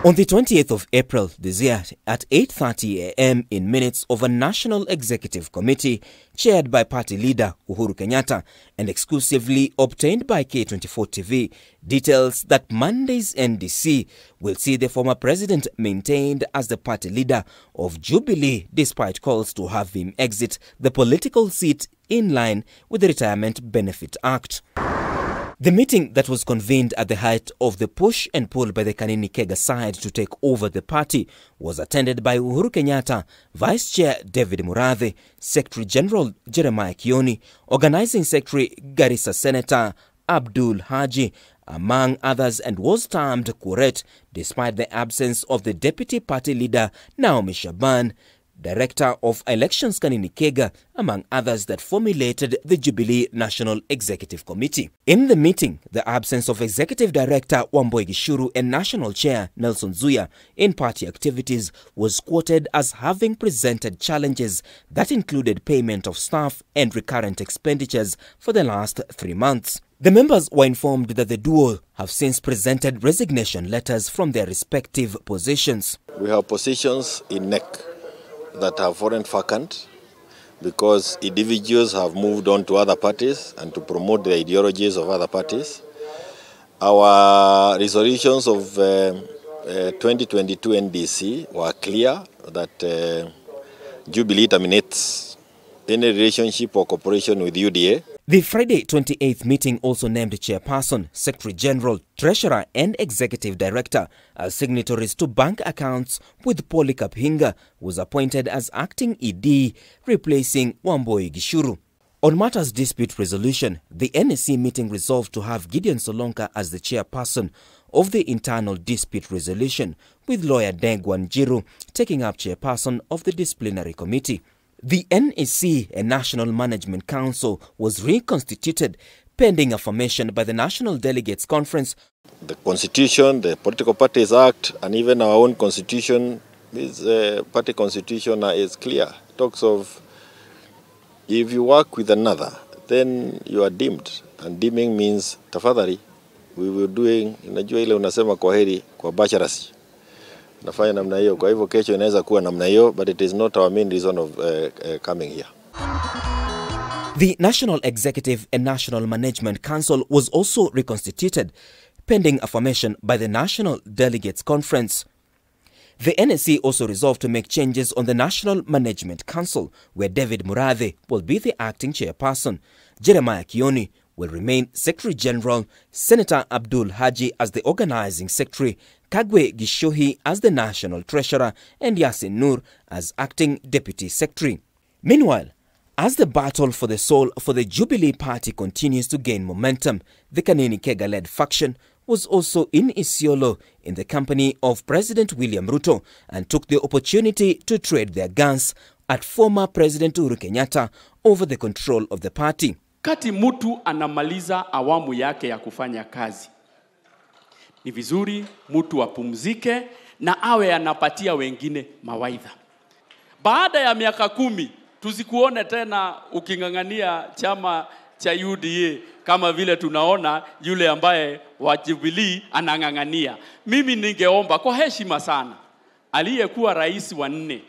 On the 28th of April this year, at 8:30 a.m. in minutes of a National Executive Committee chaired by party leader Uhuru Kenyatta and exclusively obtained by K24 TV, details that Monday's NDC will see the former president maintained as the party leader of Jubilee despite calls to have him exit the political seat in line with the Retirement Benefit Act. The meeting that was convened at the height of the push and pull by the Kanini Kega side to take over the party was attended by Uhuru Kenyatta, Vice Chair David Murathe, Secretary General Jeremiah Kioni, Organizing Secretary Garissa Senator Abdul Haji, among others, and was termed Kuret despite the absence of the Deputy Party Leader Naomi Shaban, Director of Elections Kanini Kega, among others that formulated the Jubilee National Executive Committee. In the meeting, the absence of Executive Director Wambui Gishuru and National Chair Nelson Dzuya in party activities was quoted as having presented challenges that included payment of staff and recurrent expenditures for the last 3 months. The members were informed that the duo have since presented resignation letters from their respective positions. We have positions in NEC that have fallen vacant because individuals have moved on to other parties and to promote the ideologies of other parties. Our resolutions of 2022 NDC were clear that Jubilee terminates any relationship or cooperation with UDA. The Friday 28th meeting also named Chairperson, Secretary General, Treasurer and Executive Director as signatories to bank accounts, with Polycarp Hinga was appointed as acting ED, replacing Wambui Gishuru. On matters dispute resolution, the NDC meeting resolved to have Gideon Solonka as the chairperson of the internal dispute resolution, with lawyer Dengwan Jiru taking up chairperson of the disciplinary committee. The NDC and National Management Council was reconstituted pending affirmation by the National Delegates Conference. The Constitution, the Political Parties Act, and even our own Constitution, this party Constitution is clear. It talks of if you work with another, then you are deemed. And deeming means tafadhali, we were doing, unajua ile unasema kwa heri kwa basharasi. Nafanya namna hiyo, kwa hivyo kesho inaweza kuwa namna hiyo, but it is not our main reason of coming here. The National Executive and National Management Council was also reconstituted, pending affirmation by the National Delegates Conference. The NDC also resolved to make changes on the National Management Council, where David Murathe will be the acting chairperson, Jeremiah Kioni will remain Secretary General, Senator Abdul Haji as the Organizing Secretary, Kagwe Gishohi as the National Treasurer, and Yasin Nur as Acting Deputy Secretary. Meanwhile, as the battle for the soul for the Jubilee Party continues to gain momentum, the Kanini Kega-led faction was also in Isiolo in the company of President William Ruto and took the opportunity to trade their guns at former President Uhuru Kenyatta over the control of the party. Kati mtu anamaliza awamu yake ya kufanya kazi, ni vizuri mtu apumzike na awe anapatia wengine mawaidha. Baada ya miaka 10 tusikuone tena ukingangania chama cha UDA kama vile tunaona yule ambaye wa Jubilee anangangania. Mimi ningeomba kwa heshima sana aliyekuwa rais wa 4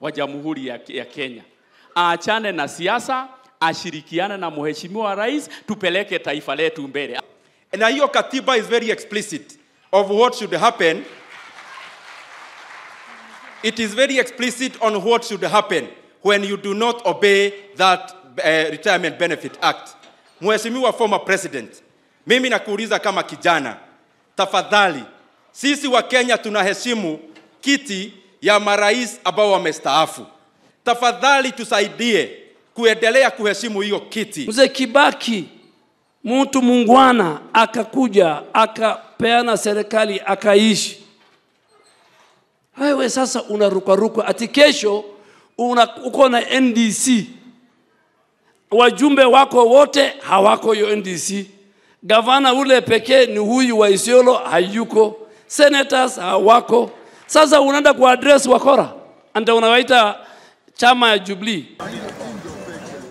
wa Jamhuri ya Kenya aachane na siasa, ashirikiane na mheshimiwa rais, tupeleke taifa letu mbele. Na hiyo katiba is very explicit of what should happen. It is very explicit on what should happen when you do not obey that Retirement Benefit Act. Mheshimiwa former president, mimi nakuuliza kama kijana, tafadhali, sisi wa Kenya tunaheshimu kiti ya marais ambao wamestaafu. Tafadhali tusaidie kuendelea kuheshimu hiyo kiti. Mzee Kibaki, mtu mungwana, akakuja, akapeana serikali, akaishi. Wewe sasa unaruka ati kesho uko na NDC. Wajumbe wako wote hawako yo NDC. Gavana ule pekee ni huyu wa Isiolo hayuko. Senators hawako. Sasa unaenda ku address wakora. Anda unawaita chama ya Jubilee.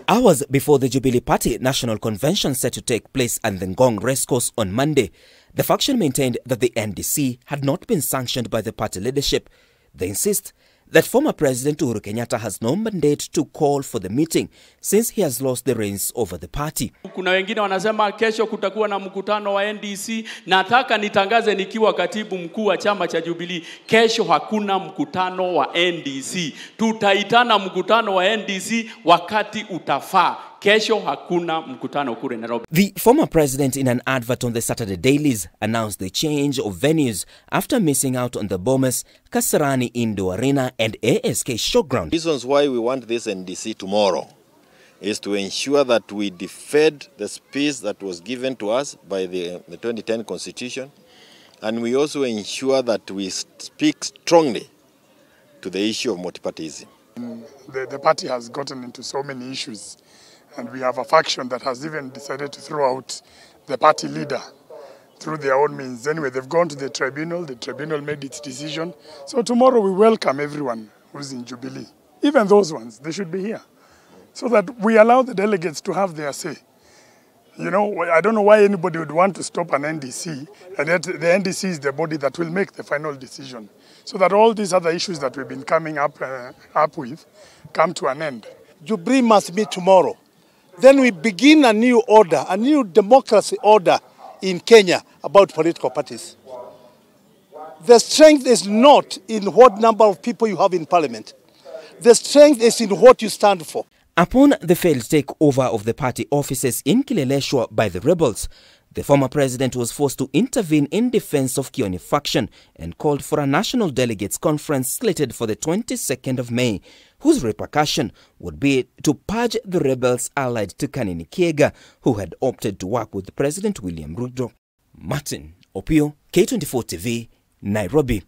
Hours before the Jubilee Party National Convention set to take place at the Ngong Racecourse on Monday, The faction maintained that the NDC had not been sanctioned by the party leadership. They insist that former President Uhuru Kenyatta has no mandate to call for the meeting since he has lost the reins over the party. Kuna wengine wanasema kesho kutakuwa na mkutano wa NDC. Nataka nitangaze nikiwa katibu mkuu wa chama cha Jubilee, kesho hakuna mkutano wa NDC. Tutaitana mkutano wa NDC wakati utafaa. Kesho hakuna mkutano kule Nairobi. The former president, in an advert on the Saturday dailies, announced the change of venues after missing out on the Bomas, Kasarani Indoor Arena and ASK Showground. Reasons why we want this NDC tomorrow is to ensure that we defend the space that was given to us by the 2010 Constitution, and we also ensure that we speak strongly to the issue of multipartyism. The party has gotten into so many issues, and we have a faction that has even decided to throw out the party leader through their own means. Anyway, they've gone to the tribunal made its decision. So tomorrow we welcome everyone who's in Jubilee. Even those ones, they should be here, so that we allow the delegates to have their say. You know, I don't know why anybody would want to stop an NDC, and yet the NDC is the body that will make the final decision, so that all these other issues that we've been coming up with come to an end. Jubilee must meet tomorrow. Then we begin a new order, a new democracy order in Kenya about political parties. The strength is not in what number of people you have in parliament. The strength is in what you stand for. Upon the failed takeover of the party offices in Kileleshwa by the rebels, the former president was forced to intervene in defense of Kioni faction and called for a national delegates conference slated for the 22nd of May, whose repercussion would be to purge the rebels allied to Kanini Kega, who had opted to work with President William Ruto. Martin Opio, K24 TV, Nairobi.